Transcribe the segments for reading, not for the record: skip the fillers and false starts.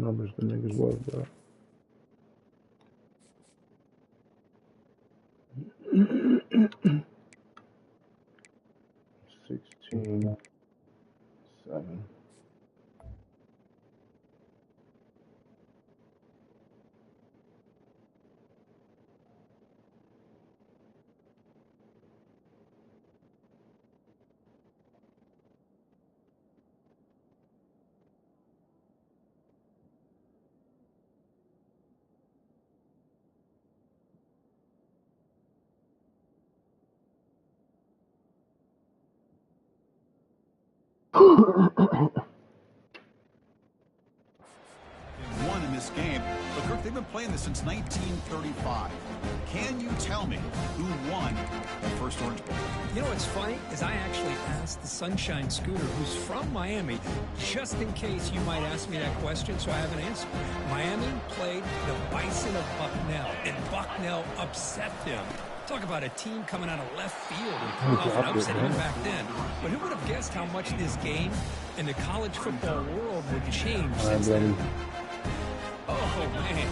numbers the niggas was, bro. $16, $7. Won in this game, but Kirk, they've been playing this since 1935. Can you tell me who won the first Orange Bowl? You know what's funny is I actually asked the Sunshine Scooter, who's from Miami, just in case you might ask me that question, so I have an answer. Miami played the Bison of Bucknell, and Bucknell upset them. Talk about a team coming out of left field and pulling off an upset even back then. But who would have guessed how much this game in the college football world would change since then? Oh, man.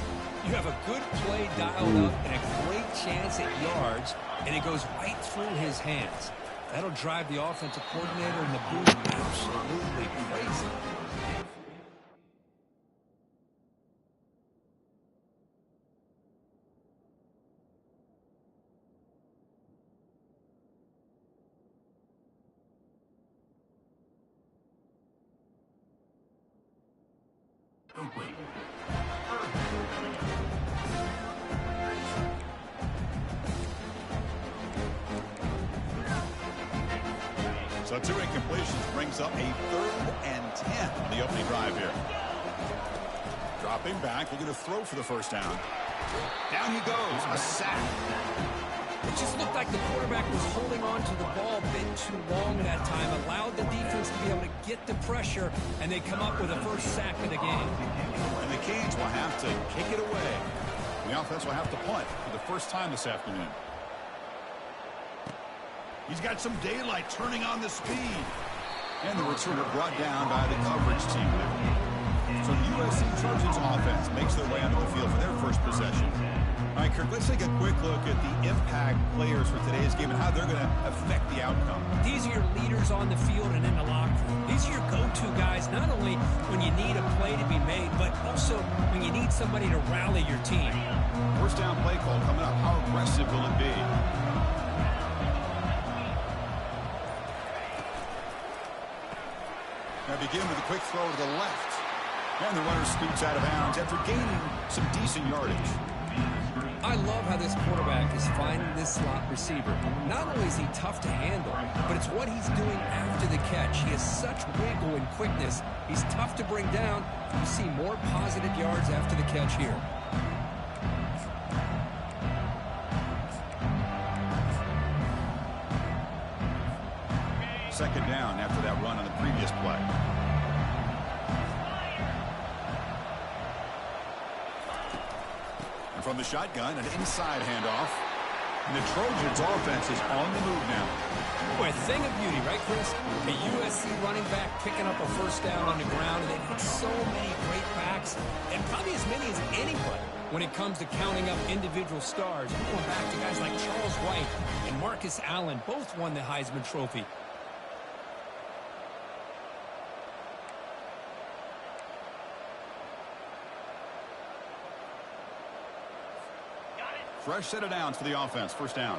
You have a good play dialed up and a great chance at yards, and it goes right through his hands. That'll drive the offensive coordinator in the booth absolutely crazy. So 2 incompletions brings up a 3rd and 10 on the opening drive here. Dropping back, looking to throw for the first down. Down he goes, a sack. It just looked like the quarterback was holding on to the ball a bit too long that time, allowed the defense to be able to get the pressure, and they come up with a first sack of the game. And the Canes will have to kick it away. The offense will have to punt for the first time this afternoon. He's got some daylight turning on the speed. And the returner brought down by the coverage team there. So the USC Trojans offense makes their way onto the field for their first possession. All right, Kirk, let's take a quick look at the impact players for today's game and how they're going to affect the outcome. These are your leaders on the field and in the locker room. These are your go-to guys, not only when you need a play to be made, but also when you need somebody to rally your team. First down play call coming up. How aggressive will it be? Now begin with a quick throw to the left. And the runner scoots out of bounds after gaining some decent yardage. I love how this quarterback is finding this slot receiver. Not only is he tough to handle, but it's what he's doing after the catch. He has such wiggle and quickness. He's tough to bring down. You see more positive yards after the catch here. Second down after that run on the previous play. And from the shotgun, an inside handoff. And the Trojans offense is on the move now. Boy, a thing of beauty, right, Chris? A USC running back picking up a first down on the ground, and they've got so many great backs, and probably as many as anybody when it comes to counting up individual stars. I'm going back to guys like Charles White and Marcus Allen, both won the Heisman Trophy. Fresh set of downs for the offense. First down.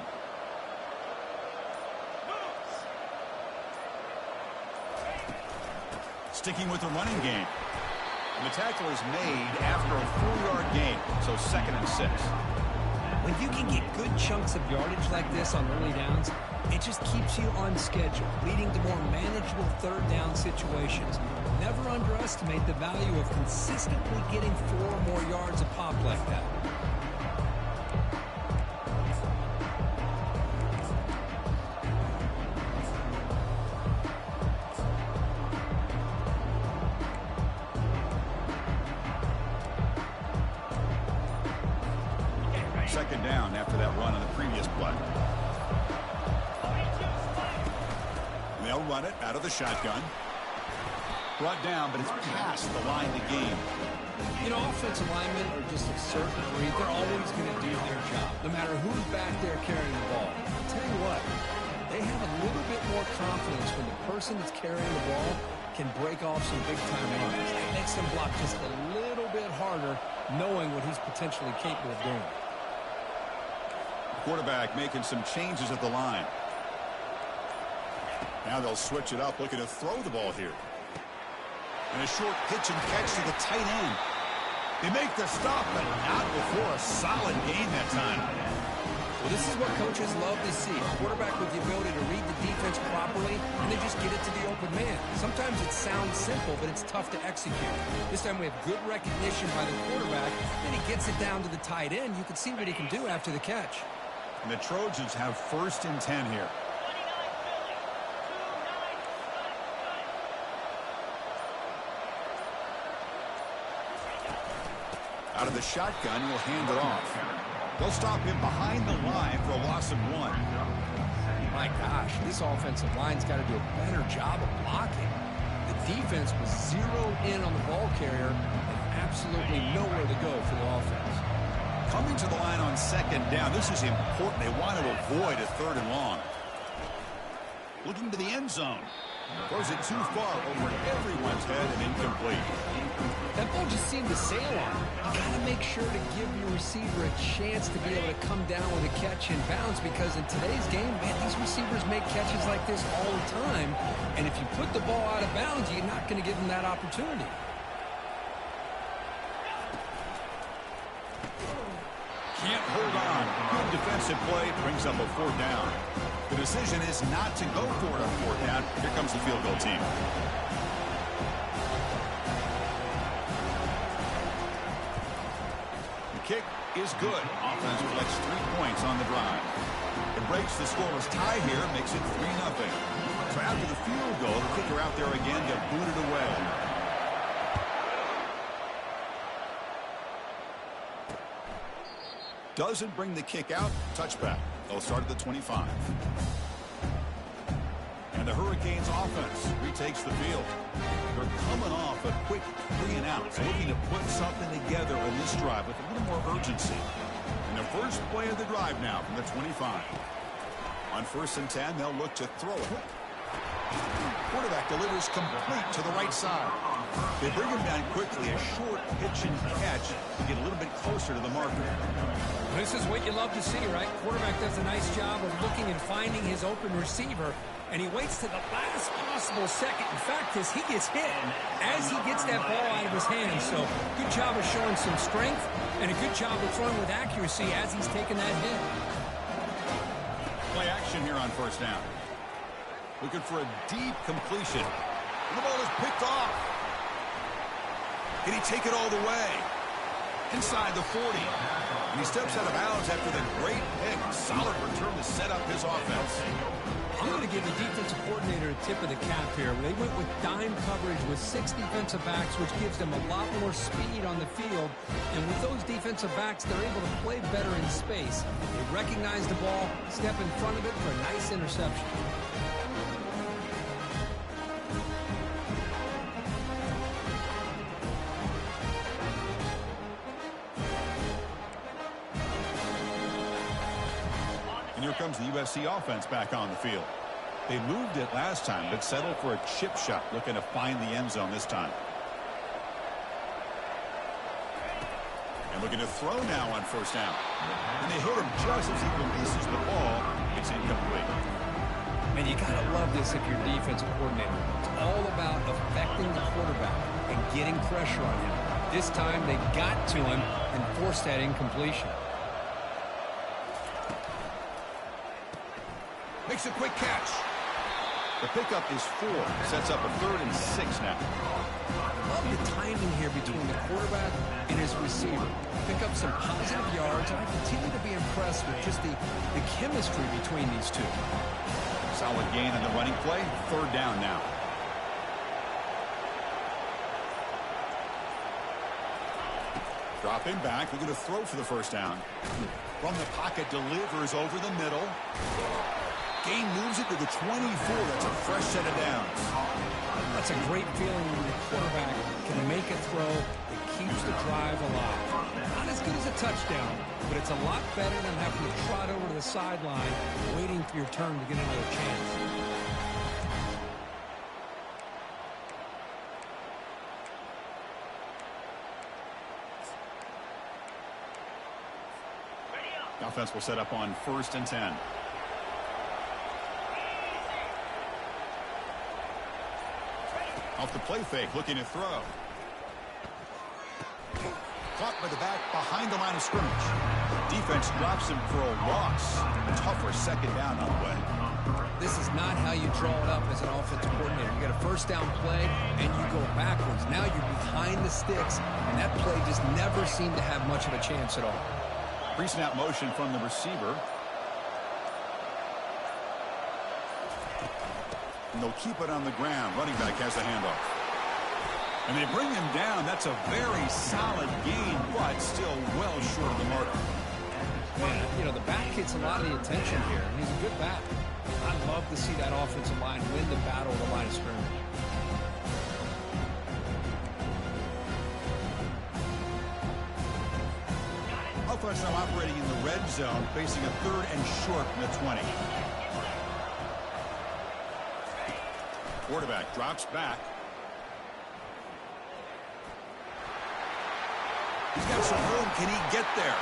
Sticking with the running game. And the tackle is made after a 4-yard gain. So 2nd and 6. When you can get good chunks of yardage like this on early downs, it just keeps you on schedule, leading to more manageable third down situations. Never underestimate the value of consistently getting 4 or more yards a pop like that. Second down after that run on the previous play. They'll run it out of the shotgun. Brought down, but it's past the line to gain. offensive linemen are just a certain breed. They're always going to do their job, no matter who's back there carrying the ball. I'll tell you what, they have a little bit more confidence when the person that's carrying the ball can break off some big-time runs. It makes them block just a little bit harder, knowing what he's potentially capable of doing. Quarterback making some changes at the line. Now they'll switch it up, looking to throw the ball here. And a short pitch and catch to the tight end. They make the stop, but not before a solid gain that time. Well, this is what coaches love to see. A quarterback with the ability to read the defense properly and then just get it to the open man. Sometimes it sounds simple, but it's tough to execute. This time we have good recognition by the quarterback, and he gets it down to the tight end. You can see what he can do after the catch. And the Trojans have 1st and 10 here. Out of the shotgun, he'll hand it off. They'll stop him behind the line for a loss of 1. My gosh, this offensive line's got to do a better job of blocking. The defense was zeroed in on the ball carrier and absolutely nowhere to go for the offense. Coming to the line on 2nd down, this is important. They want to avoid a 3rd and long. Looking to the end zone. Throws it too far over everyone's head and incomplete. That ball just seemed to sail on. You got to make sure to give your receiver a chance to be able to come down with a catch and bounce, because in today's game, man, these receivers make catches like this all the time. And if you put the ball out of bounds, you're not going to give them that opportunity. Can't hold on. Good defensive play brings up a 4th down. The decision is not to go for it on 4th down. Here comes the field goal team. The kick is good. Offense collects 3 points on the drive. It breaks the scoreless tie here, makes it 3-0. So after the field goal, the kicker out there again to boot it away. Doesn't bring the kick out. Touchback. They'll start at the 25. And the Hurricanes offense retakes the field. They're coming off a quick 3 and out, looking to put something together on this drive with a little more urgency. And the first play of the drive now from the 25. On 1st and 10, they'll look to throw it. Quarterback delivers complete to the right side. They bring him down quickly, a short pitch and catch to get a little bit closer to the marker. This is what you love to see, right? Quarterback does a nice job of looking and finding his open receiver, and he waits to the last possible second. In fact, as he gets hit, as he gets that ball out of his hands. So good job of showing some strength, and a good job of throwing with accuracy as he's taking that hit. Play action here on 1st down. Looking for a deep completion. The ball is picked off. Can he take it all the way? Inside the 40. And he steps out of bounds after the great pick. Solid return to set up his offense. I'm going to give the defensive coordinator a tip of the cap here. They went with dime coverage with 6 defensive backs, which gives them a lot more speed on the field. And with those defensive backs, they're able to play better in space. They recognize the ball, step in front of it for a nice interception. And here comes the USC offense back on the field. They moved it last time, but settled for a chip shot, looking to find the end zone this time. And looking to throw now on 1st down. And they hit him just as he releases the ball. It's incomplete. Man, you got to love this if you're defensive coordinator. It's all about affecting the quarterback and getting pressure on him. This time they got to him and forced that incompletion. Makes a quick catch. The pickup is 4. Sets up a 3rd and 6 now. Love the timing here between the quarterback and his receiver. Pick up some positive yards, and I continue to be impressed with just the chemistry between these two. Solid gain on the running play. 3rd down now. Dropping back. They're going to throw for the 1st down. From the pocket, delivers over the middle. Gain moves it to the 24. That's a fresh set of downs. That's a great feeling when the quarterback can make a throw that keeps the drive alive. Not as good as a touchdown, but it's a lot better than having to trot over to the sideline waiting for your turn to get another chance. The offense will set up on 1st and 10. Off the play fake, looking to throw. Caught by the back behind the line of scrimmage. Defense drops him for a loss. Tougher second down on the way. This is not how you draw it up as an offensive coordinator. You get a first down play, and you go backwards. Now you're behind the sticks, and that play just never seemed to have much of a chance at all. Pre-snap motion from the receiver. And they'll keep it on the ground. Running back has the handoff. And they bring him down. That's a very solid gain, but still well short of the mark. Man, you know, the back gets a lot of the attention here, and he's a good back. I'd love to see that offensive line win the battle of the line of scrimmage. Offense now operating in the red zone, facing a 3rd and short from the 20. Quarterback drops back. He's got some room. Can he get there?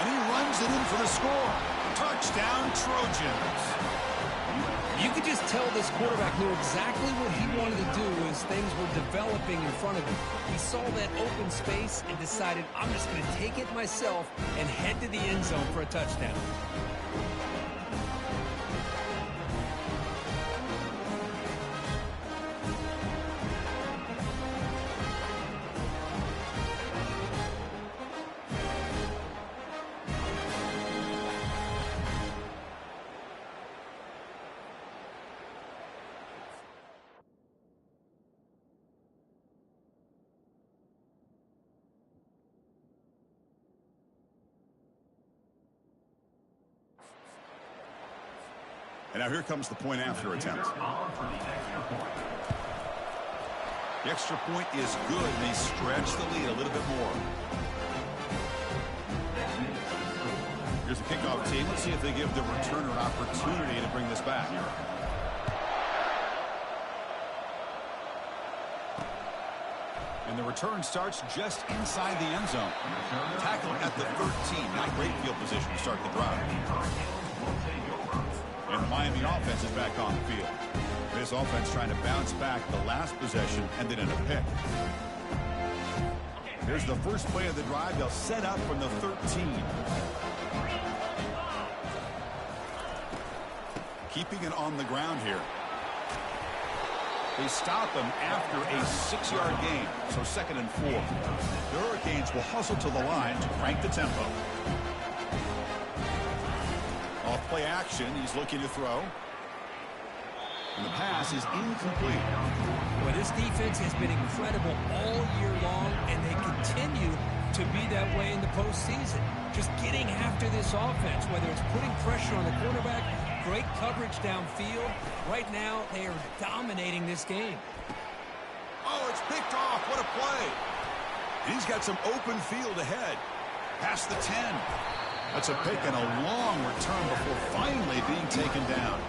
And he runs it in for the score. Touchdown, Trojans. You could just tell this quarterback knew exactly what he wanted to do as things were developing in front of him. He saw that open space and decided, I'm just going to take it myself and head to the end zone for a touchdown. And now here comes the point after attempt. The extra point is good, and they stretch the lead a little bit more. Here's the kickoff team. Let's see if they give the returner an opportunity to bring this back. And the return starts just inside the end zone. Tackle at the 13. Not great field position to start the drive. And the Miami offense is back on the field. This offense trying to bounce back the last possession, ended in a pick. Here's the first play of the drive. They'll set up from the 13. Keeping it on the ground here. They stop him after a 6-yard gain, so 2nd and 4. The Hurricanes will hustle to the line to crank the tempo. Off play action, he's looking to throw. And the pass is incomplete. Well, this defense has been incredible all year long, and they continue to be that way in the postseason. Just getting after this offense, whether it's putting pressure on the quarterback, great coverage downfield. Right now, they are dominating this game. Oh, it's picked off. What a play. And he's got some open field ahead. Past the 10. That's a pick and a long return before finally being taken down.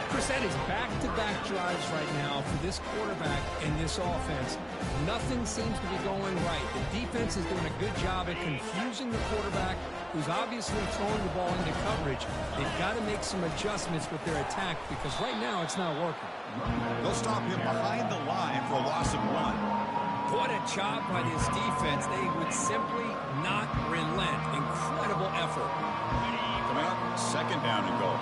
Chris, that is back-to-back drives right now for this quarterback and this offense. Nothing seems to be going right. The defense is doing a good job at confusing the quarterback, who's obviously throwing the ball into coverage. They've got to make some adjustments with their attack because right now it's not working. They'll stop him behind the line for a loss of 1. What a job by this defense. They would simply not relent. Incredible effort. Coming up, 2nd down and goal.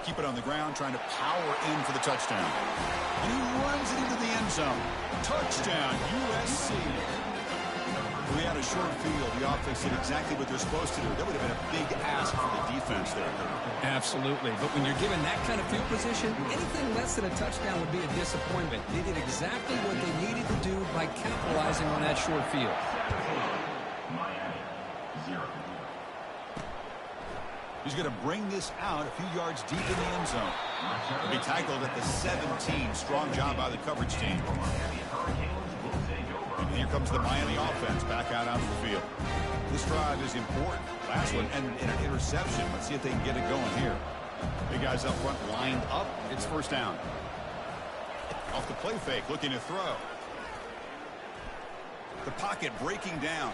Keep it on the ground, trying to power in for the touchdown. And he runs it into the end zone. Touchdown, USC. We had a short field. The offense did exactly what they're supposed to do. That would have been a big ask for the defense there. Absolutely. But when you're given that kind of field position, anything less than a touchdown would be a disappointment. They did exactly what they needed to do by capitalizing on that short field. He's going to bring this out a few yards deep in the end zone. He'll be tackled at the 17. Strong job by the coverage team. And here comes the Miami offense back out onto the field. This drive is important. Last one and an interception. Let's see if they can get it going here. Big guys up front lined up. It's first down. Off the play fake, looking to throw. The pocket breaking down.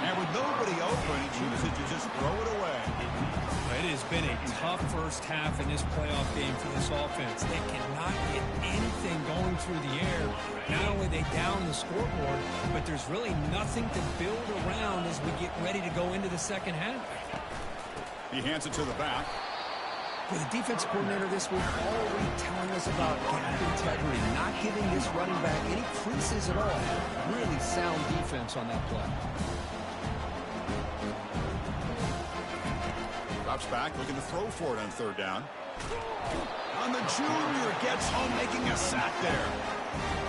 And with nobody open, he chooses to just throw it away. It has been a tough first half in this playoff game for this offense. They cannot get anything going through the air. Not only they down the scoreboard, but there's really nothing to build around as we get ready to go into the second half. He hands it to the back. With the defense coordinator this week already telling us about gap integrity, not giving this running back any creases at all. Really sound defense on that play. Drops back, looking to throw for it on third down. On the junior, gets home, making a sack there.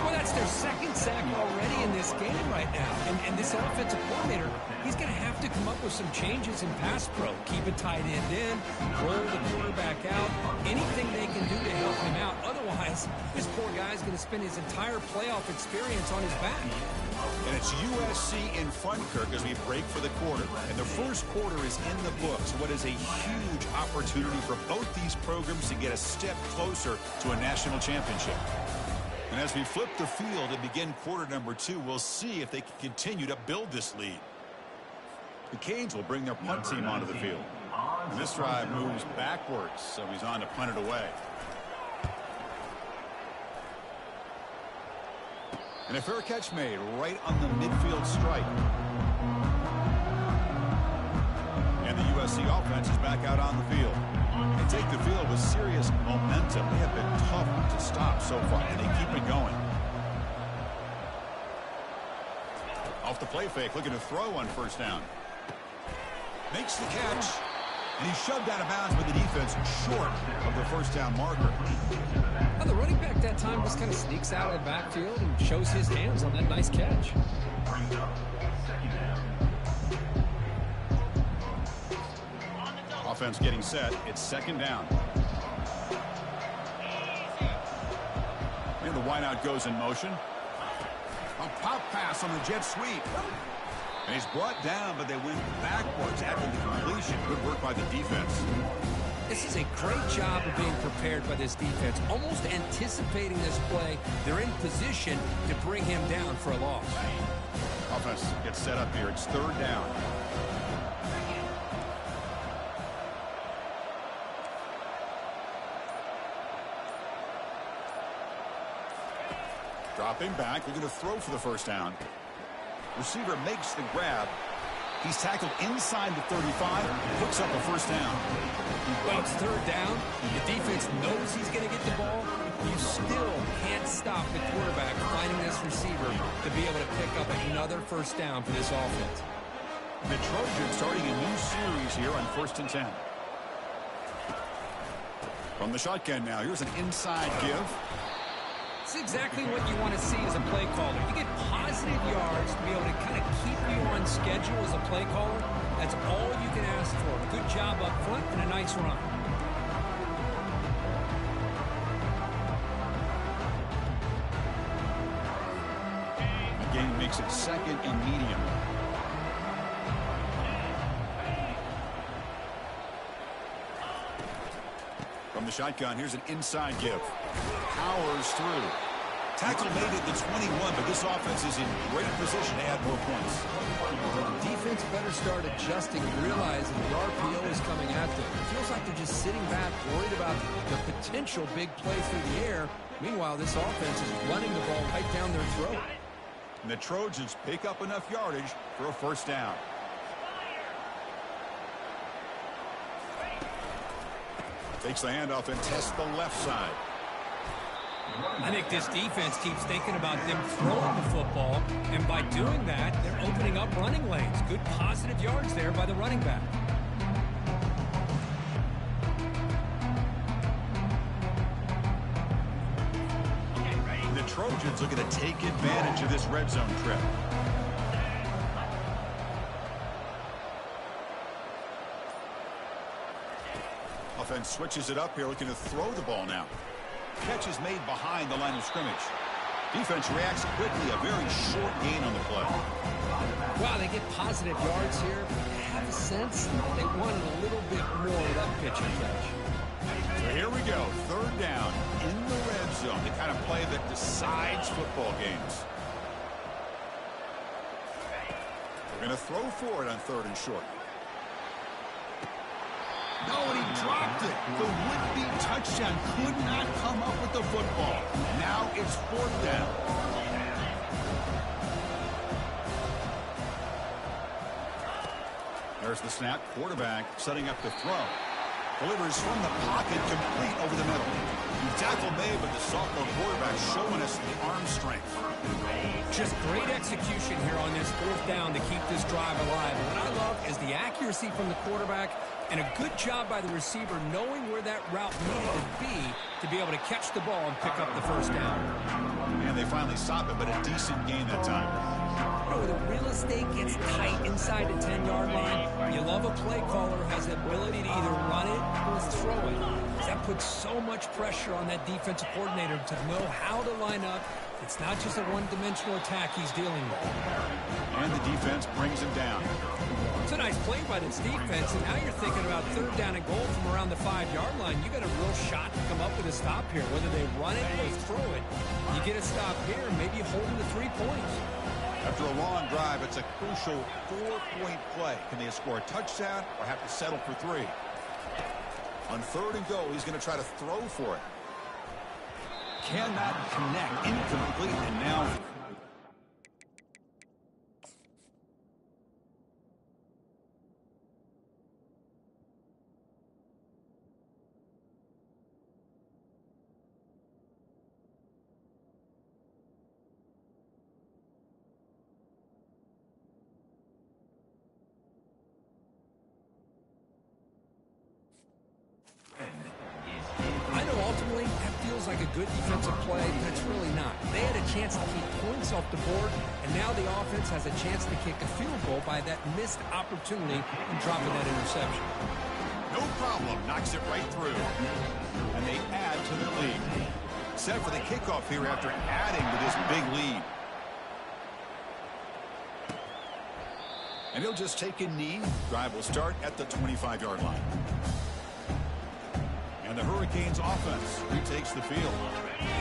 Well, that's their second sack already in this game right now. And this offensive coordinator, he's going to have to come up with some changes in pass pro. Keep a tight end in, roll the quarterback out, anything they can do to help him out. Otherwise, this poor guy's going to spend his entire playoff experience on his back. And it's USC in front, Kirk, as we break for the quarter. And the first quarter is in the books. What is a huge opportunity for both these programs to get a step closer to a national championship. And as we flip the field and begin quarter number 2, we'll see if they can continue to build this lead. The Canes will bring their punt team onto the field. And this drive moves backwards, so he's on to punt it away. And a fair catch made right on the midfield stripe. And the USC offense is back out on the field. They take the field with serious momentum. They have been tough to stop so far, and they keep it going. Off the play fake, looking to throw on first down. Makes the catch, and he's shoved out of bounds by the defense short of the first down marker. Well, the running back that time just kind of sneaks out of the backfield and shows his hands on that nice catch. Offense getting set. It's second down. And the wideout goes in motion. A pop pass on the jet sweep. And he's brought down, but they went backwards after the completion. Good work by the defense. This is a great job of being prepared by this defense. Almost anticipating this play. They're in position to bring him down for a loss. Offense gets set up here. It's third down. Dropping back, looking to throw for the first down. Receiver makes the grab. He's tackled inside the 35, picks up a first down. Well, it's third down. The defense knows he's going to get the ball. You still can't stop the quarterback finding this receiver to be able to pick up another first down for this offense. The Trojans starting a new series here on 1st and 10. From the shotgun now, here's an inside give. It's exactly what you want to see as a play caller. You get positive yards to be able to kind of keep you on schedule as a play caller. That's all you can ask for. Good job up front and a nice run. The game makes it second and medium. From the shotgun, here's an inside give. Powers through. Tackle made at the 21, but this offense is in great position to add more points. The defense better start adjusting and realizing the RPO is coming at them. It feels like they're just sitting back, worried about the potential big play through the air. Meanwhile, this offense is running the ball right down their throat. And the Trojans pick up enough yardage for a first down. Takes the handoff and tests the left side. I think this defense keeps thinking about them throwing the football, and by doing that, they're opening up running lanes. Good positive yards there by the running back. The Trojans looking to take advantage of this red zone trip. offense switches it up here, looking to throw the ball now. Catch is made behind the line of scrimmage. Defense reacts quickly, a very short gain on the play. Wow, they get positive yards here. I have a sense they wanted a little bit more of that pitch and catch. So here we go, third down in the red zone, the kind of play that decides football games. They're going to throw for it on third and short. No, and he dropped it. The would-be touchdown could not come up with the football. Now it's fourth down. There's the snap. Quarterback setting up the throw. Delivers from the pocket, complete over the middle. Tackle made, but the sophomore quarterback showing us the arm strength. Just great execution here on this fourth down to keep this drive alive. And what I love is the accuracy from the quarterback and a good job by the receiver knowing where that route needed to be able to catch the ball and pick up the first down. And they finally stop it, but a decent gain that time. You know, the real estate gets tight inside the 10-yard line. You love a play caller who has the ability to either run it or throw it. That puts so much pressure on that defensive coordinator to know how to line up. It's not just a one-dimensional attack he's dealing with. And the defense brings him down. It's a nice play by this defense, and now you're thinking about third down and goal from around the 5-yard line. You got a real shot to come up with a stop here. Whether they run it or throw it, you get a stop here, maybe holding the 3 points. After a long drive, it's a crucial 4-point play. Can they score a touchdown or have to settle for 3? On third and goal, he's going to try to throw for it. Cannot connect. Incomplete, and now... I know ultimately that feels like a good defensive play, but it's really not. They had a chance to keep points off the board, and now the offense has a chance to kick a field goal by that missed opportunity and dropping that interception. No problem. Knocks it right through. And they add to the lead. Set for the kickoff here after adding to this big lead. And he'll just take a knee. Drive will start at the 25-yard line. And the Hurricanes offense retakes the field.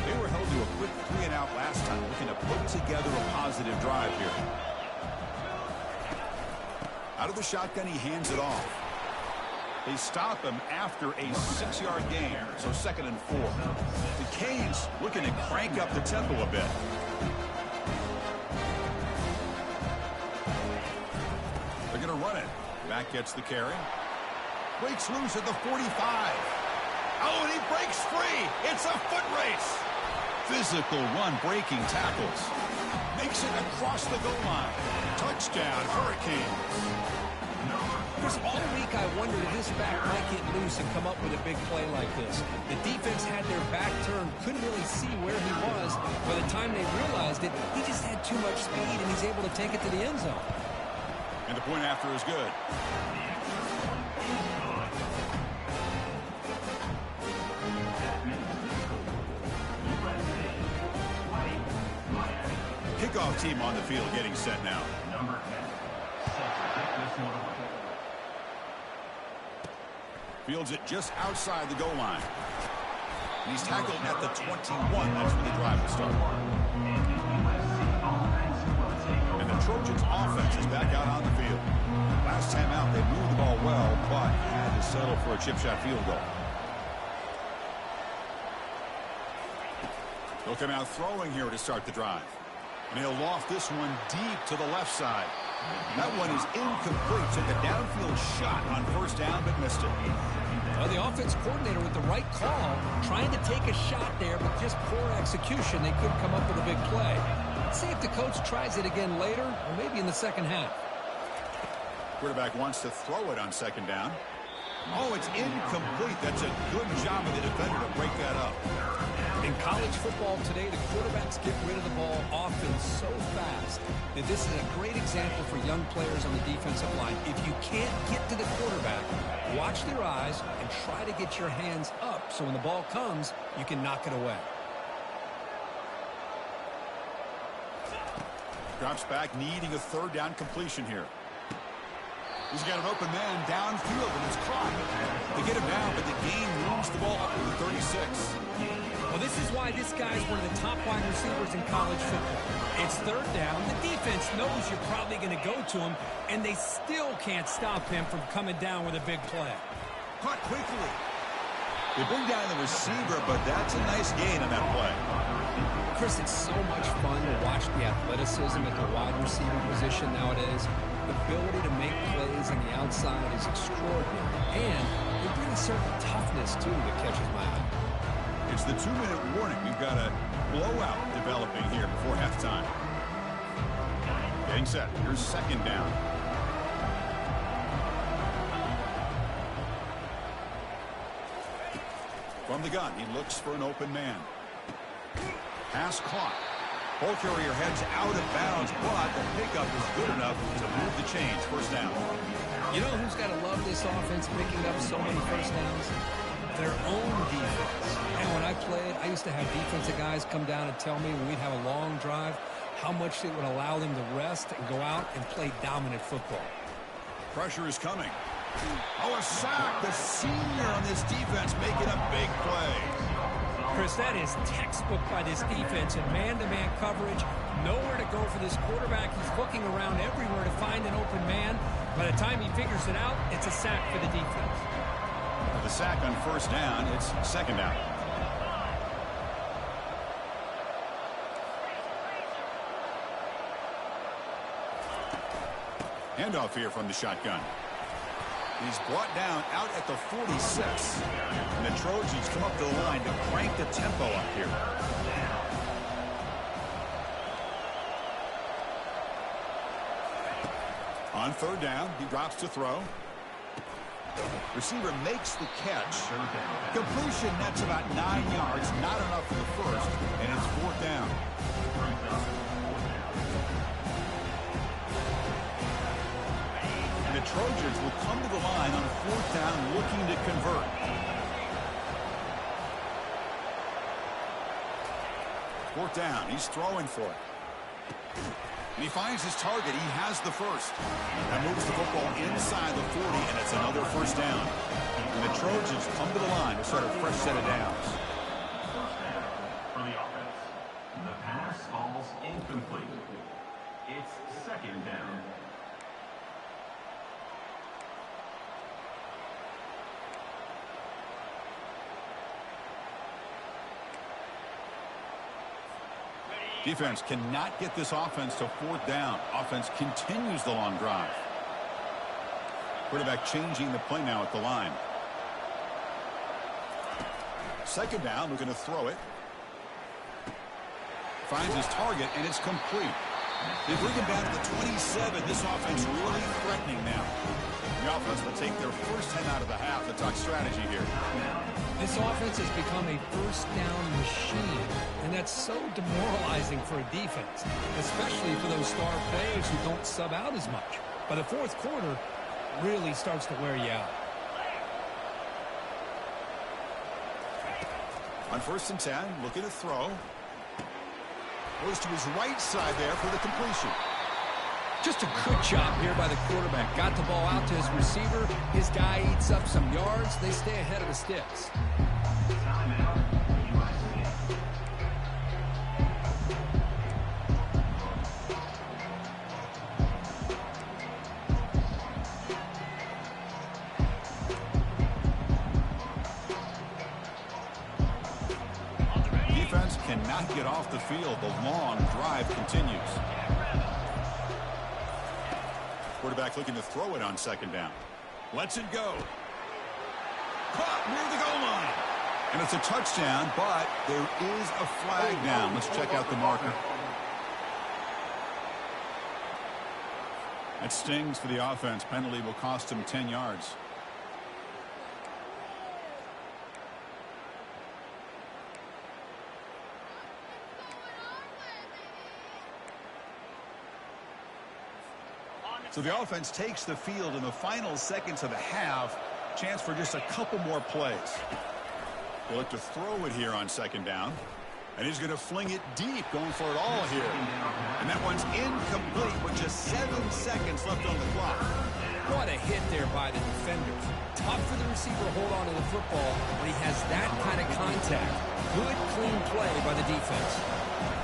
They were held to a quick 3-and-out last time, looking to put together a positive drive here. Out of the shotgun, he hands it off. They stop him after a 6-yard gain, so second and 4. The Canes looking to crank up the tempo a bit. They're going to run it. Back gets the carry. Breaks loose at the 45. Oh, and he breaks free. It's a foot race. Physical run, breaking tackles. Makes it across the goal line. Touchdown, Hurricanes. Chris, all week I wondered if this back might get loose and come up with a big play like this. The defense had their back turned, couldn't really see where he was. By the time they realized it, he just had too much speed, and he's able to take it to the end zone. And the point after is good. Kickoff team on the field getting set now. Fields it just outside the goal line. And he's tackled at the 21. That's where the drive will start. And the Trojans offense is back out on the field. Last time out, they moved the ball well, but had to settle for a chip shot field goal. They'll come out throwing here to start the drive. And he'll loft this one deep to the left side. That one is incomplete. Took a downfield shot on first down, but missed it. Well, the offense coordinator with the right call, trying to take a shot there, but just poor execution. They couldn't come up with a big play. Let's see if the coach tries it again later, or maybe in the second half. Quarterback wants to throw it on second down. Oh, it's incomplete. That's a good job of the defender to break that up. In college football today, the quarterbacks get rid of the ball often so fast that this is a great example for young players on the defensive line. If you can't get to the quarterback, watch their eyes and try to get your hands up so when the ball comes, you can knock it away. Drops back, needing a third down completion here. He's got an open man downfield, and it's caught. They get him down, but the gain moves the ball up to the 36. Well, this is why this guy's one of the top wide receivers in college football. It's third down. The defense knows you're probably going to go to him, and they still can't stop him from coming down with a big play. Caught quickly. They bring down the receiver, but that's a nice gain on that play. Chris, it's so much fun to watch the athleticism at the wide receiver position nowadays. The ability to make plays on the outside is extraordinary, and they bring a certain toughness, too, that catches my eye. It's the 2-minute warning. We've got a blowout developing here before halftime. Getting set. Here's second down. From the gun, he looks for an open man. Pass caught. Ball carrier heads out of bounds, but the pickup is good enough to move the chains. First down. You know who's got to love this offense picking up so many first downs? Their own defense. And when I played, I used to have defensive guys come down and tell me when we'd have a long drive how much it would allow them to rest and go out and play dominant football. Pressure is coming. Oh, a sack. The senior on this defense making a big play. Chris, that is textbook by this defense in man-to-man coverage. Nowhere to go for this quarterback. He's looking around everywhere to find an open man. By the time he figures it out, it's a sack for the defense. The sack on first down. It's second down. Handoff here from the shotgun. He's brought down out at the 46. And the Trojans come up to the line to crank the tempo up here. On third down, he drops to throw. Receiver makes the catch. Completion nets about 9 yards. Not enough for the first. And it's fourth down. The Trojans will come to the line on fourth down looking to convert. Fourth down. He's throwing for it. And he finds his target. He has the first. That moves the football inside the 40, and it's another first down. And the Trojans come to the line to start a fresh set of downs. First down for the offense. The pass falls incomplete. It's second down. Defense cannot get this offense to fourth down. Offense continues the long drive. Quarterback changing the play now at the line. Second down, looking to throw it. Finds his target, and it's complete. They bring him down to the 27. This offense really threatening now. The offense will take their first 10 out of the half. Let's talk strategy here. This offense has become a first down machine, and that's so demoralizing for a defense, especially for those star players who don't sub out as much. But the fourth quarter really starts to wear you out. On first and 10, looking to throw. Goes to his right side there for the completion. Just a good job here by the quarterback. Got the ball out to his receiver. His guy eats up some yards. They stay ahead of the sticks. Defense cannot get off the field. The long drive continues. Quarterback looking to throw it on second down. Lets it go. Caught near the goal line. And it's a touchdown, but there is a flag down. Let's check out the marker. That stings for the offense. Penalty will cost him 10 yards. So the offense takes the field in the final seconds of the half. Chance for just a couple more plays. They'll look to throw it here on second down. And he's going to fling it deep, going for it all here. And that one's incomplete with just 7 seconds left on the clock. What a hit there by the defenders. Tough for the receiver to hold on to the football when he has that kind of contact. Good, clean play by the defense.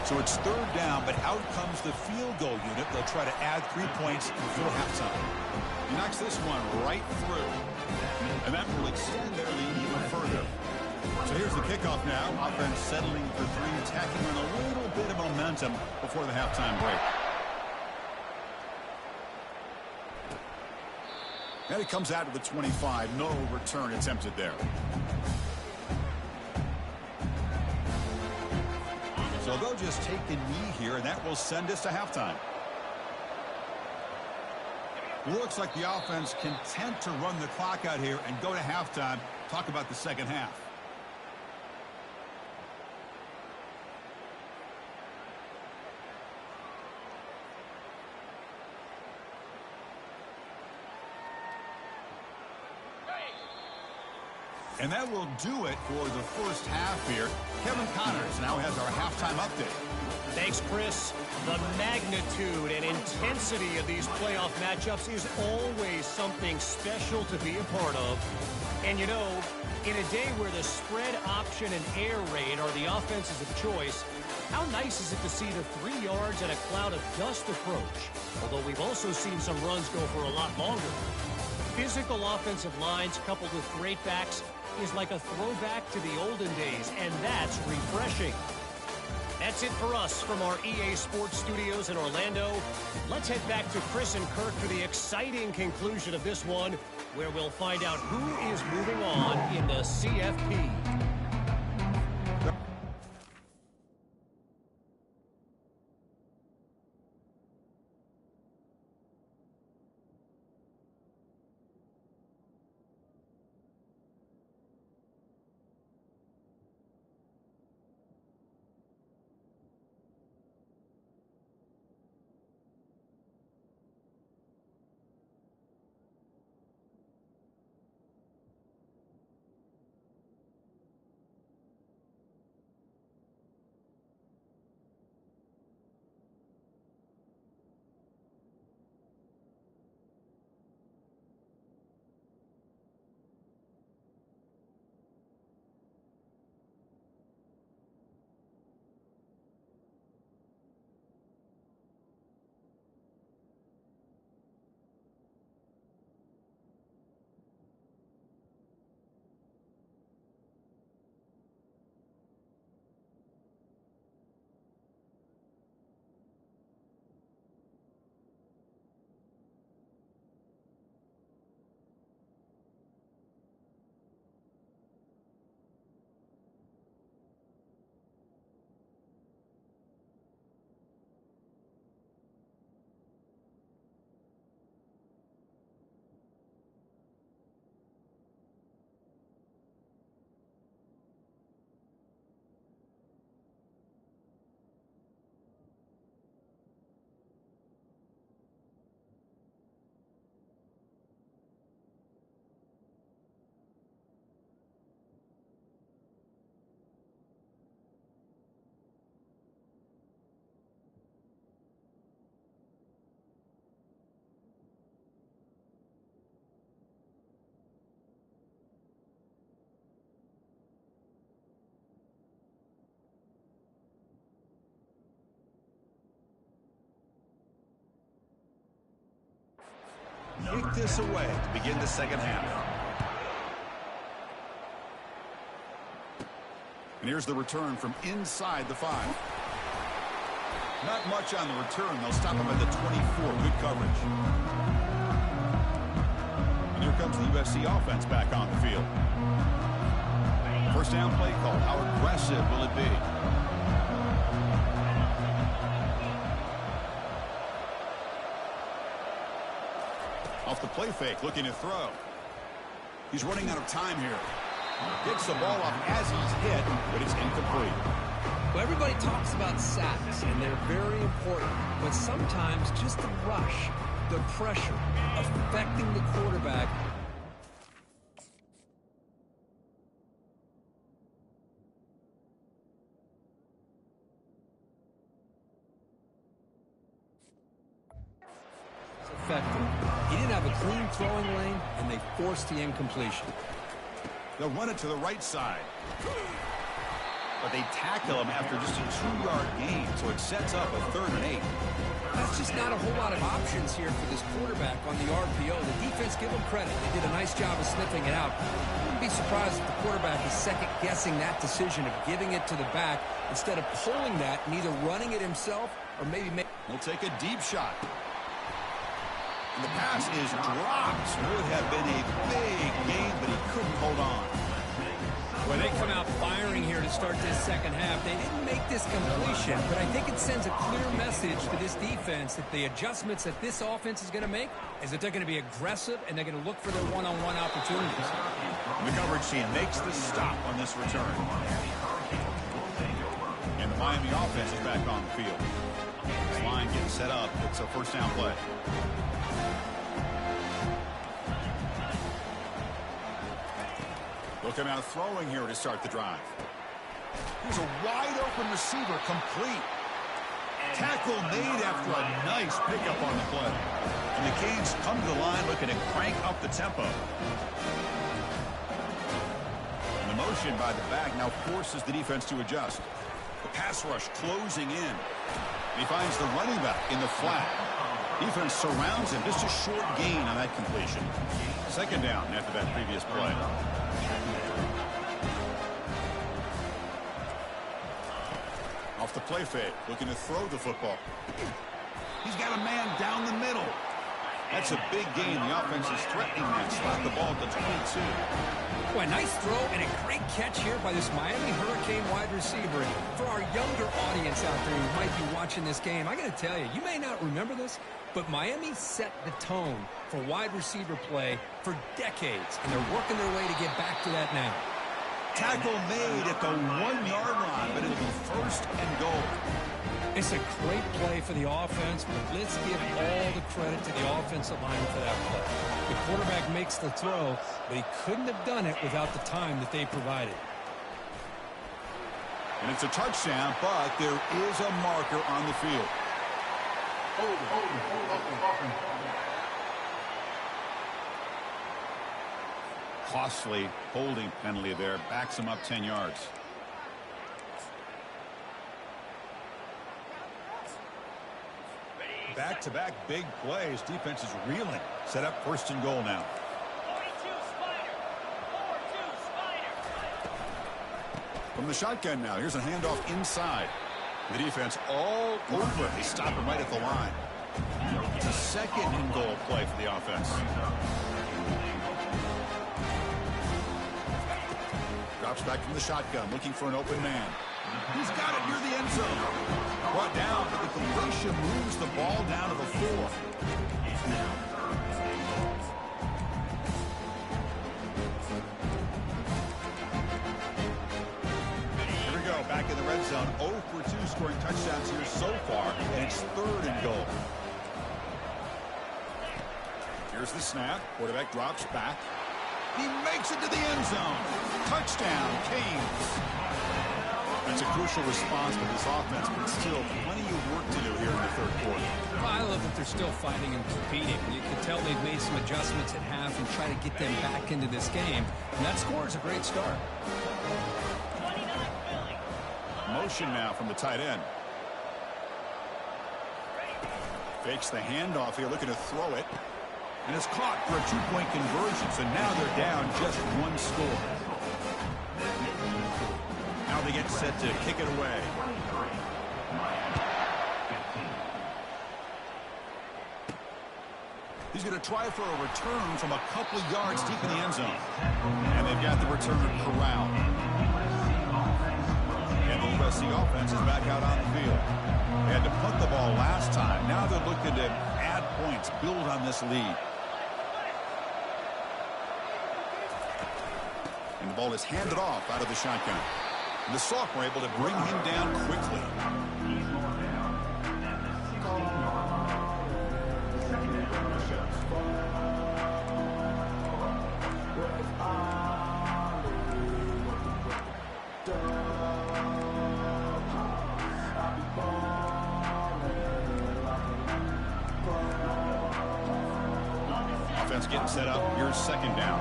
So it's third down, but out comes the field goal unit. They'll try to add 3 points before halftime. He knocks this one right through. And that will extend their lead even further. So here's the kickoff now. Offense settling for 3, tacking on a little bit of momentum before the halftime break. And it comes out to the 25. No return attempted there. So they'll just take a knee here, and that will send us to halftime. Looks like the offense content to run the clock out here and go to halftime. Talk about the second half. And that will do it for the first half here. Kevin Connors now has our halftime update. Thanks, Chris. The magnitude and intensity of these playoff matchups is always something special to be a part of. And, you know, in a day where the spread option and air raid are the offenses of choice, how nice is it to see the 3 yards and a cloud of dust approach? Although we've also seen some runs go for a lot longer. Physical offensive lines coupled with great backs is like a throwback to the olden days, and that's refreshing. That's it for us from our EA Sports Studios in Orlando. Let's head back to Chris and Kirk for the exciting conclusion of this one, where we'll find out who is moving on in the CFP. Kick this away to begin the second half. And here's the return from inside the 5. Not much on the return. They'll stop him at the 24. Good coverage. And here comes the USC offense back on the field. First down play call. How aggressive will it be? Off the play fake, looking to throw. He's running out of time here. Gets the ball off as he's hit, but it's incomplete. Well, everybody talks about sacks, and they're very important. But sometimes just the rush the pressure affecting the quarterback. Effective. He didn't have a clean throwing lane, and they forced the incompletion. They'll run it to the right side. But they tackle him after just a 2-yard gain, so it sets up a 3rd and 8. That's just not a whole lot of options here for this quarterback on the RPO. The defense, give them credit. They did a nice job of sniffing it out. I wouldn't be surprised if the quarterback is second-guessing that decision of giving it to the back instead of pulling that and either running it himself or maybe make... He'll take a deep shot. And the pass is dropped. Would have been a big gain, but he couldn't hold on. When they come out firing here to start this second half, they didn't make this completion, but I think it sends a clear message to this defense that the adjustments that this offense is going to make is that they're going to be aggressive and they're going to look for their one-on-one opportunities. The coverage team makes the stop on this return. And the Miami offense is back on the field. This line getting set up. It's a first down play. They'll come out throwing here to start the drive. Here's a wide-open receiver, complete. Tackle made after a nice pickup on the play. And the Canes come to the line looking to crank up the tempo. And the motion by the back now forces the defense to adjust. The pass rush closing in. And he finds the running back in the flat. Defense surrounds him. Just a short gain on that completion. Second down after that previous play. Off the play fake, looking to throw the football. He's got a man down the middle. That's a big gain. The offense is threatening that. Spot the ball at the 22. Boy, nice throw and a great catch here by this Miami Hurricane wide receiver. And for our younger audience out there who might be watching this game, I got to tell you, you may not remember this, but Miami set the tone for wide receiver play for decades, and they're working their way to get back to that now. Tackle made at the 1-yard line, but it'll be first and goal. It's a great play for the offense, but let's give all the credit to the offensive line for that play. The quarterback makes the throw, but he couldn't have done it without the time that they provided. And it's a touchdown, but there is a marker on the field. Costly holding penalty there. Backs him up 10 yards. Back-to-back big plays. Defense is reeling. Set up first and goal now. From the shotgun now. Here's a handoff inside. The defense all over. They stop him right at the line. It's a second and goal play for the offense. Drops back from the shotgun, looking for an open man. He's got it near the end zone. Brought down, but the completion moves the ball down to the 4. Here we go, back in the red zone. 0 for 2 scoring touchdowns here so far, and it's third and goal. Here's the snap. Quarterback drops back. He makes it to the end zone. Touchdown, Canes. That's a crucial response for this offense, but still plenty of work to do here in the third quarter. Well, I love that they're still fighting and competing. You can tell they've made some adjustments at half and try to get them back into this game. And that score is a great start. Motion now from the tight end. Fakes the handoff here, looking to throw it. And it's caught for a 2-point conversion, so now they're down just 1 score. Now they get set to kick it away. He's going to try for a return from a couple of yards deep in the end zone. And they've got the return corralled. And the USC offense is back out on the field. They had to punt the ball last time. Now they're looking to add points, build on this lead. And the ball is handed off out of the shotgun. And the sophomore able to bring him down quickly. offense getting set up. Here's second down.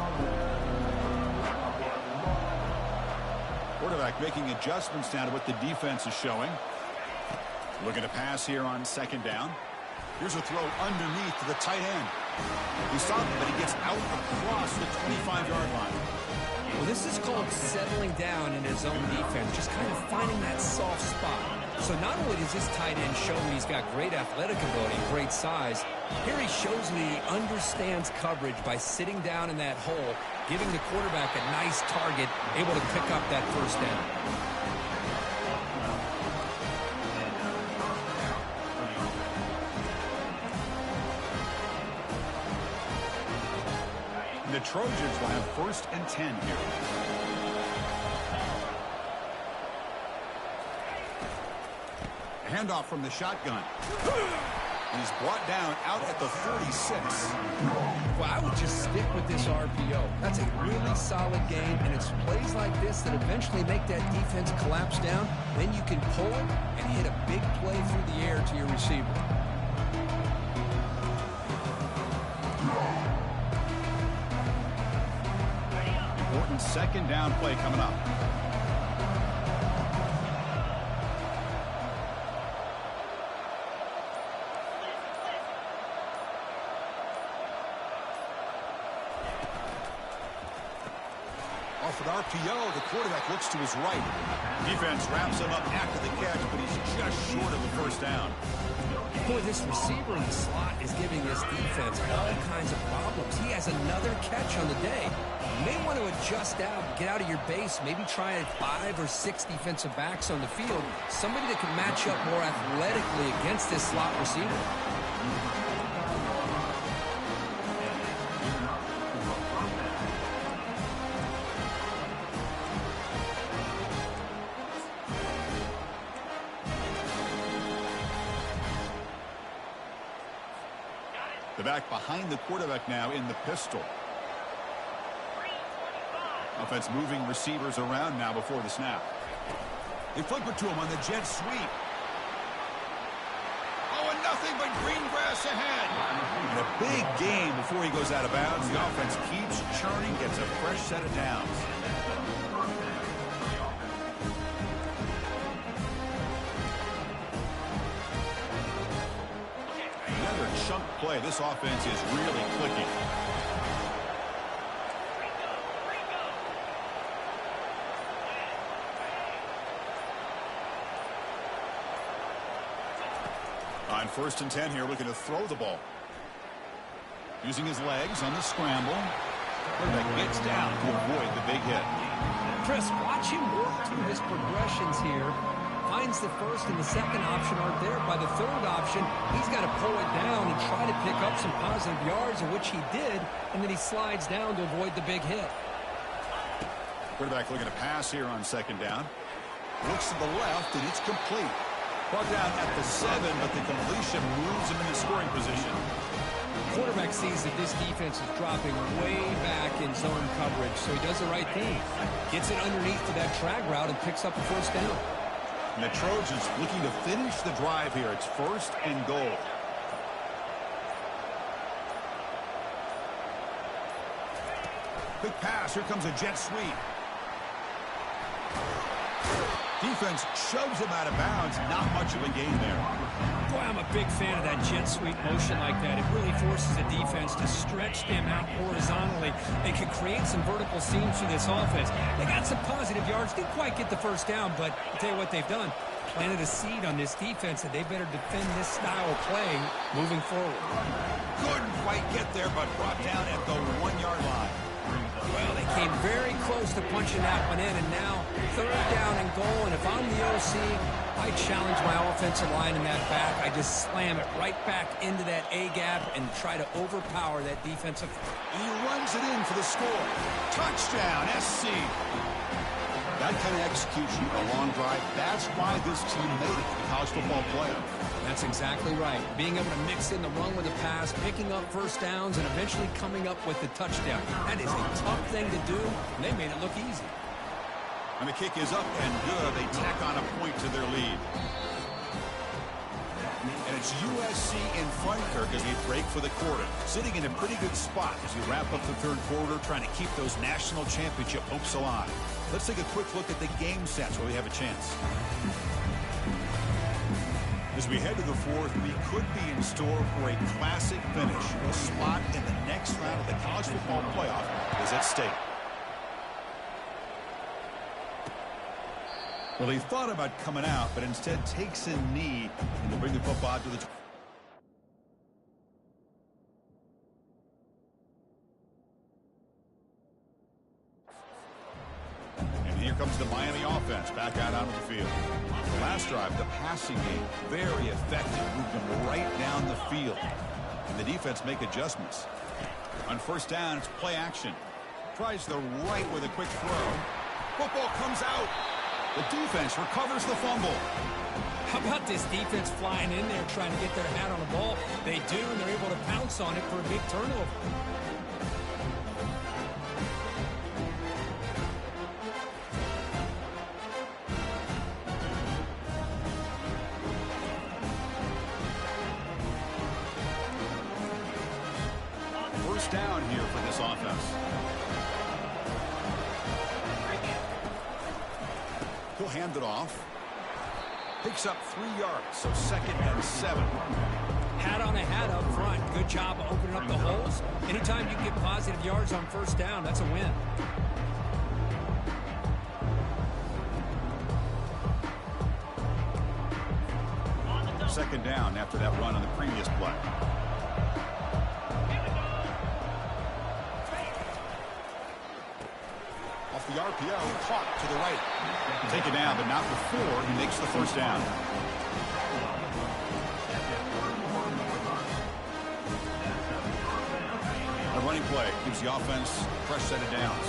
Quarterback making adjustments down to what the defense is showing. Looking to pass here on second down. Here's a throw underneath to the tight end. He stopped him, but he gets out across the 25-yard line. Well, this is called settling down in his own defense, just kind of finding that soft spot. So not only does this tight end show me he's got great athletic ability, great size, here he shows me he understands coverage by sitting down in that hole, giving the quarterback a nice target, able to pick up that first down. The Trojans will have 1st and 10 here. Handoff from the shotgun. And he's brought down out at the 36. Well, I would just stick with this RPO. That's a really solid game, and it's plays like this that eventually make that defense collapse down. Then you can pull it and hit a big play through the air to your receiver. Important second down play coming up. Off an RPO, the quarterback looks to his right. Defense wraps him up after the catch, but he's just short of the first down. Boy, this receiver in the slot is giving this defense all kinds of problems. He has another catch on the day. You may want to adjust out, get out of your base, maybe try 5 or 6 defensive backs on the field, somebody that can match up more athletically against this slot receiver. The back behind the quarterback now in the pistol. Offense moving receivers around now before the snap. They flip it to him on the jet sweep. Oh, and nothing but green grass ahead. And a big gain before he goes out of bounds. The offense keeps churning, gets a fresh set of downs. Another chunk play. This offense is really clicking. On 1st and 10 here, looking to throw the ball. Using his legs on the scramble. Quarterback gets down to avoid the big hit. Chris, watch him work through his progressions here. Finds the first and the second option aren't there. By the third option, he's got to pull it down and try to pick up some positive yards, of which he did, and then he slides down to avoid the big hit. Quarterback looking to pass here on second down. Looks to the left, and it's complete. Brought down at the 7, but the completion moves him into scoring position. Quarterback sees that this defense is dropping way back in zone coverage, so he does the right thing. Gets it underneath to that drag route and picks up the first down. And the Trojans looking to finish the drive here. It's 1st and goal. Quick pass. Here comes a jet sweep. Defense shoves him out of bounds. Not much of a gain there. Boy, I'm a big fan of that jet sweep motion like that. It really forces the defense to stretch them out horizontally. They can create some vertical seams for this offense. They got some positive yards. Didn't quite get the first down, but I'll tell you what they've done. Planted a seed on this defense that they better defend this style of play moving forward. Couldn't quite get there, but brought down at the 1-yard line. Well, they came very close to punching that one in, and now 3rd down and goal. And if I'm the OC, I challenge my offensive line in that back. I just slam it right back into that A-gap and try to overpower that defensive. And he runs it in for the score. Touchdown, SC. That kind of execution, a long drive, that's why this team made it to the college football playoff. That's exactly right. Being able to mix in the run with the pass, picking up first downs, and eventually coming up with the touchdown. That is a tough thing to do, and they made it look easy. And the kick is up and good. They tack on a point to their lead. And And it's USC in front, Kirk, as we break for the quarter. Sitting in a pretty good spot as we wrap up the third quarter, trying to keep those national championship hopes alive. Let's take a quick look at the game sets where we have a chance. As we head to the fourth, we could be in store for a classic finish. A spot in the next round of the college football playoff is at stake. Well, he thought about coming out, but instead takes a knee and to bring the football to the... And here comes the Miami offense back out onto the field. The last drive, the passing game, very effective, moved them right down the field. And the defense make adjustments. On first down, it's play action. Tries the right with a quick throw. Football comes out. The defense recovers the fumble. How about this defense flying in there trying to get their hat on the ball? They do, and they're able to pounce on it for a big turnover. First down here for this offense. He'll hand it off. Picks up 3 yards, so 2nd and 7. Hat on a hat up front. Good job of opening up the holes. Anytime you can get positive yards on first down, that's a win. Second down after that run on the previous play. Off the RPO, caught to the right. Take it down, but not before he makes the first down. A running play gives the offense a fresh set of downs.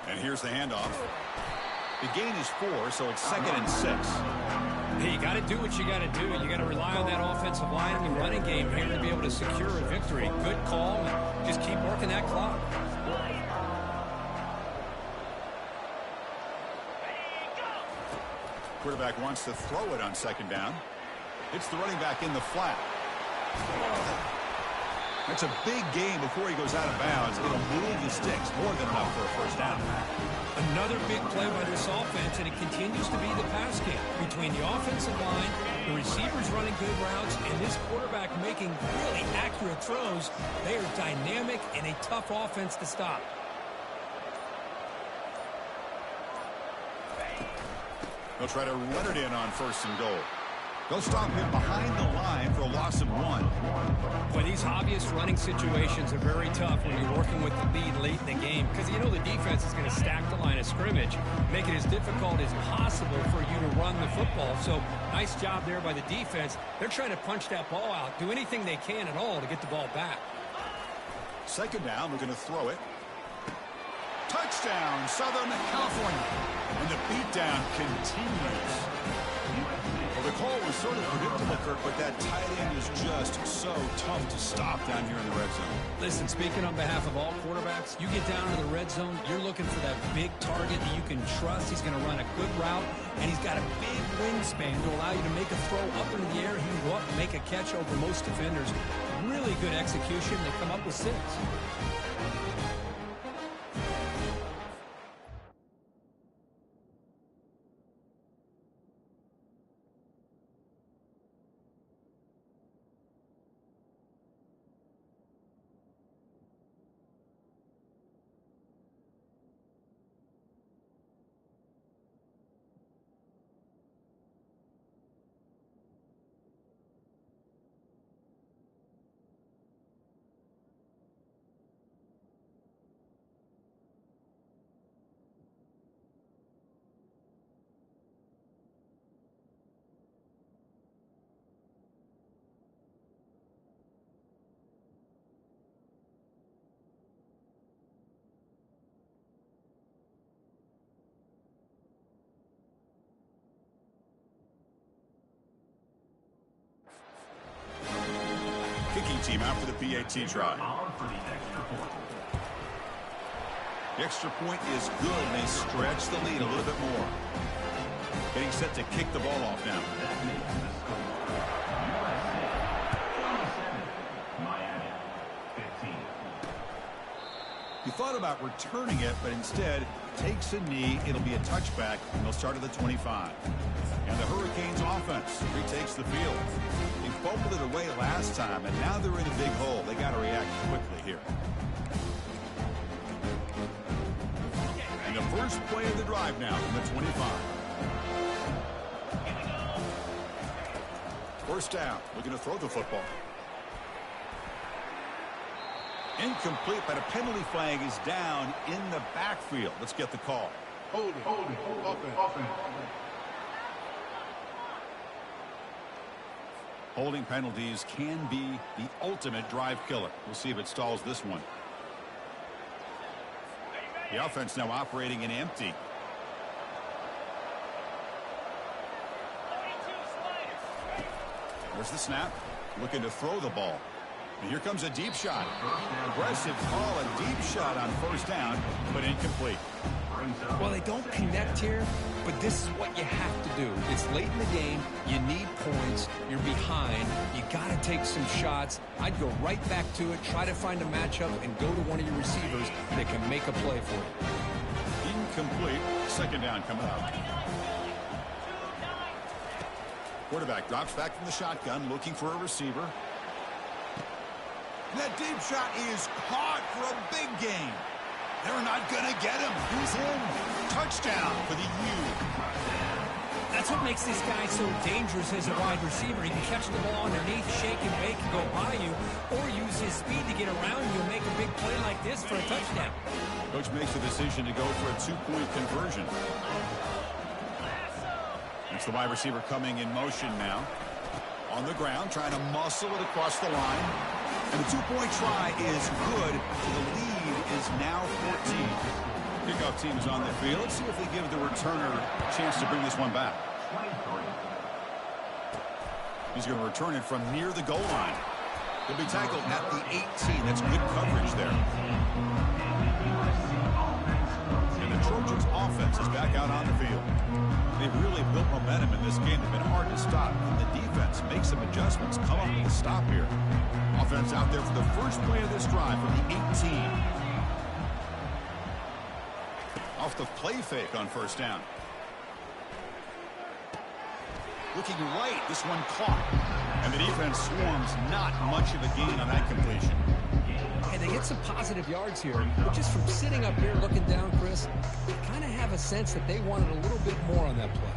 And here's the handoff. The gain is 4, so it's 2nd and 6. Hey, you got to do what you got to do. You got to rely on that offensive line and the running game here to be able to secure a victory. Good call, and just keep working that clock. Quarterback wants to throw it on 2nd down. It's the running back in the flat. That's a big gain before he goes out of bounds. It'll move the sticks, more than enough for a first down. Another big play by this offense, and it continues to be the pass game between the offensive line, the receivers running good routes, and this quarterback making really accurate throws. They are dynamic and a tough offense to stop. They'll try to run it in on 1st and goal. They'll stop him behind the line for a loss of 1. Boy, these obvious running situations are very tough when you're working with the lead late in the game because you know the defense is going to stack the line of scrimmage, make it as difficult as possible for you to run the football. So nice job there by the defense. They're trying to punch that ball out, do anything they can at all to get the ball back. 2nd down, we're going to throw it. Touchdown, Southern California. And the beatdown continues. Well, the call was sort of predictable, Kirk, but that tight end is just so tough to stop down here in the red zone. Listen, speaking on behalf of all quarterbacks, you get down to the red zone, you're looking for that big target that you can trust. He's going to run a good route, and he's got a big wingspan to allow you to make a throw up into the air. He can go up and make a catch over most defenders. Really good execution. They come up with 6. Kicking team out for the PAT try. The extra point is good, and they stretch the lead a little bit more. Getting set to kick the ball off now. He thought about returning it, but instead takes a knee. It'll be a touchback, and they'll start at the 25. And the Hurricanes offense retakes the field. They fumbled it away last time, and now they're in a big hole. They got to react quickly here. And the first play of the drive now from the 25. First down, looking to throw the football. Incomplete, but a penalty flag is down in the backfield. Let's get the call. Hold it. Offense. Holding penalties can be the ultimate drive killer. We'll see if it stalls this one. The offense now operating in empty. There's the snap. Looking to throw the ball. And here comes a deep shot. Aggressive call, a deep shot on first down, but incomplete. Well, they don't connect here, but this is what you have to do. It's late in the game. You need points. You're behind. You got to take some shots. I'd go right back to it, try to find a matchup, and go to one of your receivers that can make a play for you. Incomplete. Second down coming up. Quarterback drops back from the shotgun, looking for a receiver. That deep shot is caught for a big gain. They're not going to get him. He's in. Touchdown for the U. That's what makes this guy so dangerous as a wide receiver. He can catch the ball underneath, shake and bake, and go by you, or use his speed to get around you and make a big play like this for a touchdown. Coach makes the decision to go for a two-point conversion. It's the wide receiver coming in motion now. On the ground, trying to muscle it across the line. And the two-point try is good. The lead is now 14. Kickoff team is on the field. Let's see if they give the returner a chance to bring this one back. He's going to return it from near the goal line. He'll be tackled at the 18. That's good coverage there. And the Trojans offense is back out on the field. They've really built momentum in this game. They've been hard to stop. And the defense makes some adjustments, come up with a stop here. Offense out there for the first play of this drive from the 18. Off the play fake on first down. Looking right, this one caught. And the defense swarms, not much of a gain on that completion. And they get some positive yards here, but just from sitting up here looking down, Chris, I kind of have a sense that they wanted a little bit more on that play.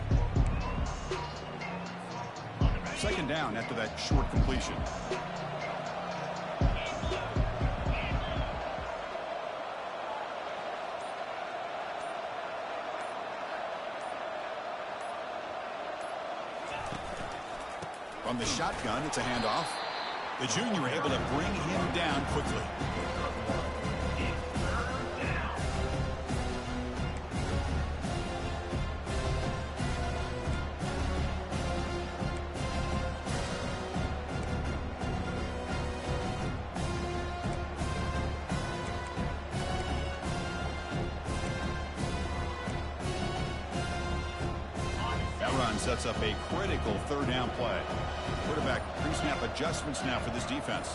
Second down after that short completion. From the shotgun, it's a handoff. The junior able to bring him down quickly. That run sets up a critical third down play. Quarterback pre-snap adjustments now for this defense.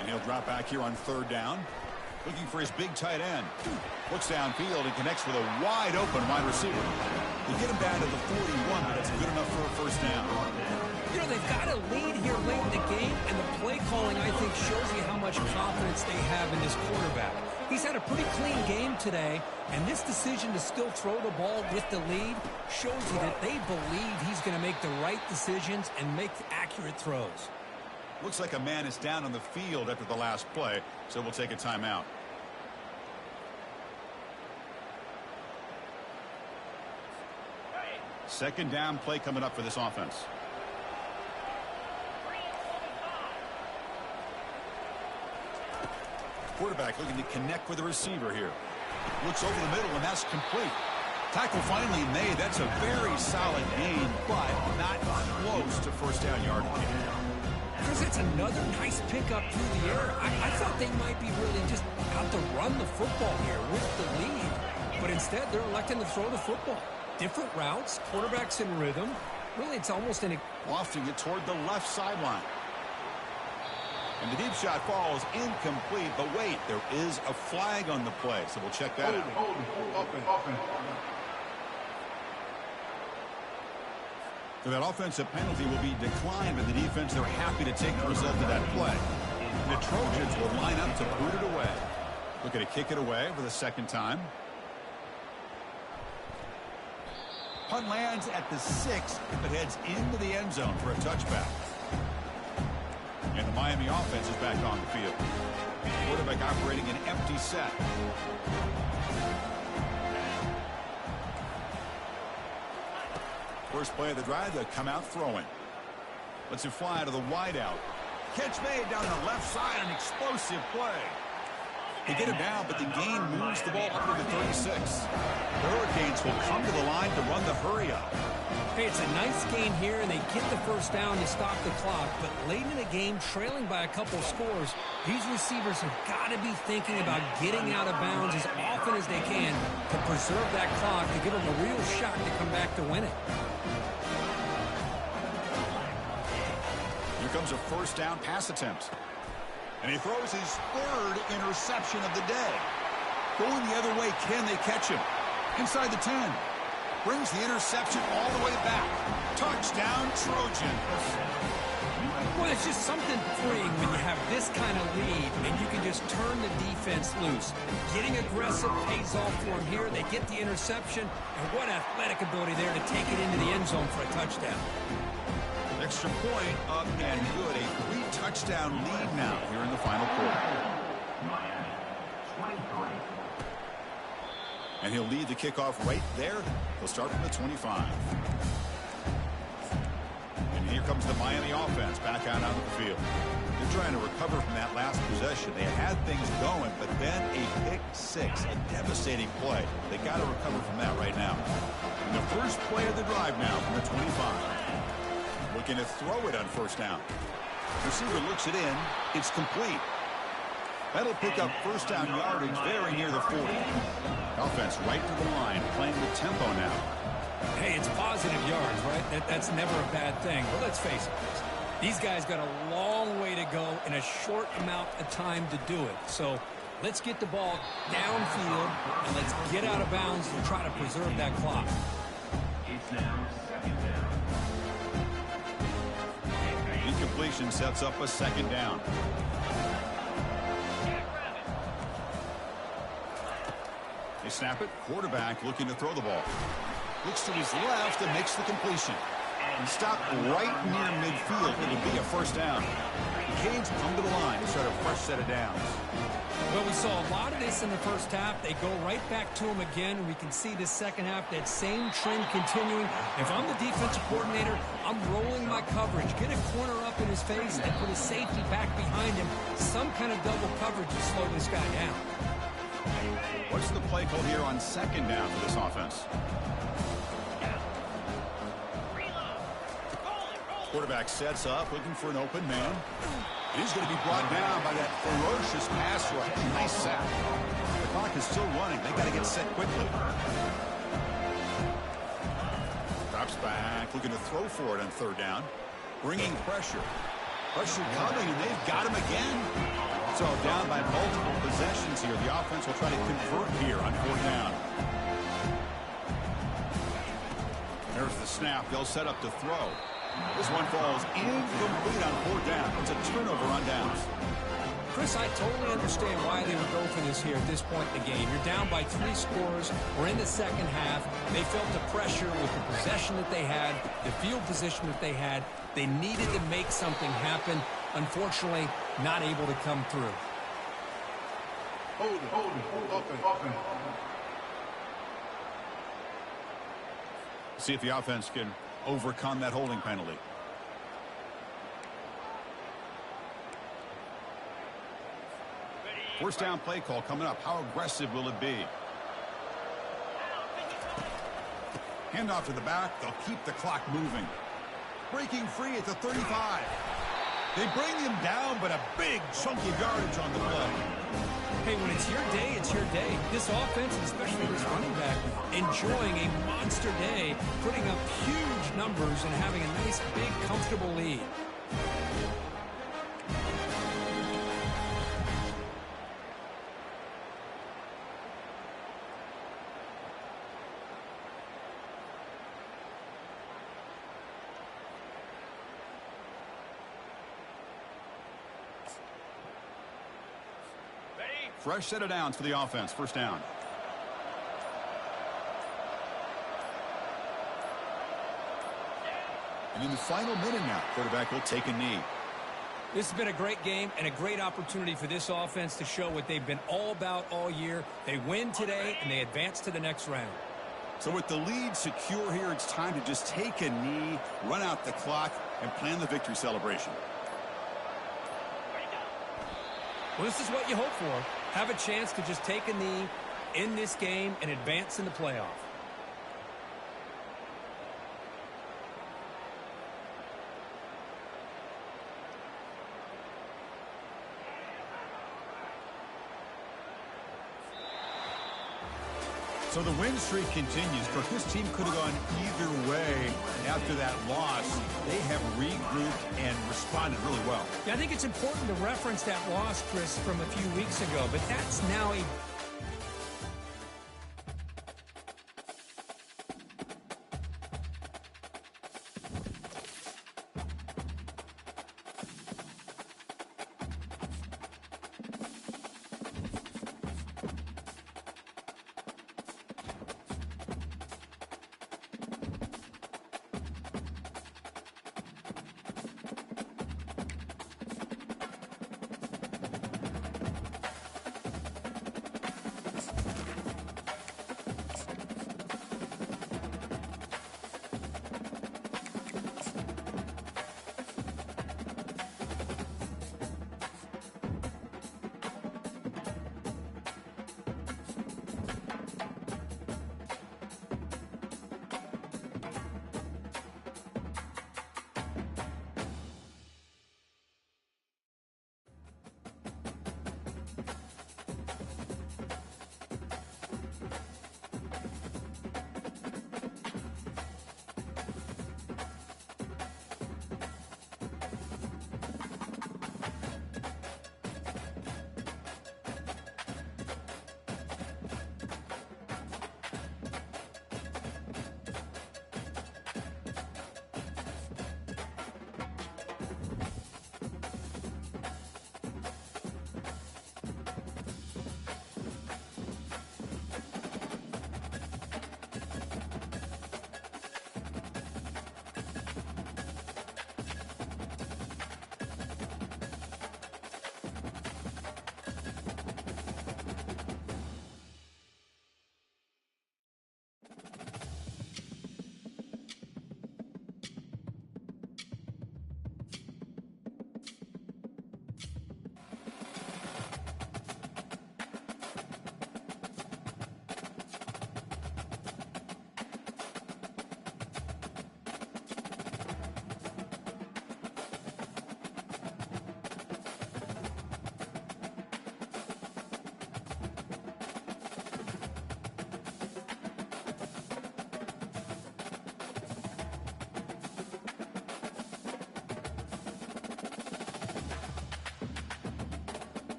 And he'll drop back here on third down. Looking for his big tight end. Looks downfield and connects with a wide open wide receiver. They get him down to the 41, but that's good enough for a first down. You know, they've got a lead here late in the game, and the play calling, I think, shows you how much confidence they have in this quarterback. He's had a pretty clean game today, and this decision to still throw the ball with the lead shows you that they believe he's going to make the right decisions and make accurate throws. Looks like a man is down on the field after the last play, so we'll take a timeout. Second down play coming up for this offense. Quarterback looking to connect with the receiver here. Looks over the middle, and that's complete. Tackle finally made. That's a very solid gain, but not close to first down yardage. Chris, it's another nice pickup through the air. I thought they might be really just out to run the football here with the lead. But instead, they're electing to throw the football. Different routes, quarterback's in rhythm. Really, it's almost an... Lofting it toward the left sideline. And the deep shot falls incomplete. But wait, there is a flag on the play, so we'll check that out. Offense. So that offensive penalty will be declined by the defense. They're happy to take the result of that play. And the Trojans will line up to boot it away. Looking to kick it away for the second time. Punt lands at the 6, but heads into the end zone for a touchback. And the Miami offense is back on the field. Quarterback operating an empty set. First play of the drive, they'll come out throwing. Lets it fly to the wideout. Catch made down the left side, an explosive play. They get him down, but the gain moves the ball up to the 36. The Hurricanes will come to the line to run the hurry up. Hey, it's a nice game here, and they get the first down to stop the clock. But late in the game, trailing by a couple scores, these receivers have got to be thinking about getting out of bounds as often as they can to preserve that clock, to give them a real shot to come back to win it. Here comes a first down pass attempt. And he throws his third interception of the day. Going the other way, can they catch him? Inside the 10. Brings the interception all the way back. Touchdown, Trojans. Well, it's just something freeing when you have this kind of lead and you can just turn the defense loose. Getting aggressive pays off for them here. They get the interception, and what athletic ability there to take it into the end zone for a touchdown. Extra point up and good. A 3-touchdown lead now here in the final quarter. And he'll lead the kickoff right there. He'll start from the 25. And here comes the Miami offense back out onto the field. They're trying to recover from that last possession. They had things going, but then a pick six, a devastating play. They got to recover from that right now. And the first play of the drive now from the 25. Looking to throw it on first down. Receiver looks it in. It's complete. That'll pick up first down yardage very near the 40. Offense right to the line, playing with tempo now. Hey, it's positive yards, right? That's never a bad thing. But let's face it, these guys got a long way to go in a short amount of time to do it. So let's get the ball downfield, and let's get out of bounds and try to preserve that clock. It's now second down. Incompletion sets up a second down. They snap it. Quarterback looking to throw the ball. Looks to his left and makes the completion. And stopped right near midfield. It'll be a first down. The Canes come to the line to start a fresh set of downs. Well, we saw a lot of this in the first half. They go right back to him again. We can see the second half, that same trend continuing. If I'm the defensive coordinator, I'm rolling my coverage. Get a corner up in his face and put his safety back behind him. Some kind of double coverage to slow this guy down. What's the play call here on second down for this offense? Quarterback sets up, looking for an open man. He's going to be brought down by that ferocious pass rush. Nice sack. The clock is still running. They got to get set quickly. Drops back, looking to throw for it on third down. Bringing pressure. Pressure coming, and they've got him again. So down by multiple possessions here. The offense will try to convert here on fourth down. There's the snap. They'll set up to throw. This one falls incomplete on fourth down. It's a turnover on downs. Chris, I totally understand why they would go for this here at this point in the game. You're down by 3 scores. We're in the second half. They felt the pressure with the possession that they had, the field position that they had. They needed to make something happen. Unfortunately, not able to come through. Hold it. Offense. See if the offense can overcome that holding penalty. First down play call coming up. How aggressive will it be? Handoff to the back. They'll keep the clock moving. Breaking free at the 35. They bring him down, but a big chunk of yardage on the play. Hey, when it's your day, it's your day. This offense, and especially this running back, enjoying a monster day, putting up huge numbers and having a nice, big, comfortable lead. Fresh set of downs for the offense. First down. And in the final minute now, quarterback will take a knee. This has been a great game and a great opportunity for this offense to show what they've been all about all year. They win today, and they advance to the next round. So with the lead secure here, it's time to just take a knee, run out the clock, and plan the victory celebration. Well, this is what you hope for. Have a chance to just take a knee in this game and advance in the playoff. So the win streak continues. But this team could have gone either way after that loss. They have regrouped and responded really well. Yeah, I think it's important to reference that loss, Chris, from a few weeks ago. But that's now a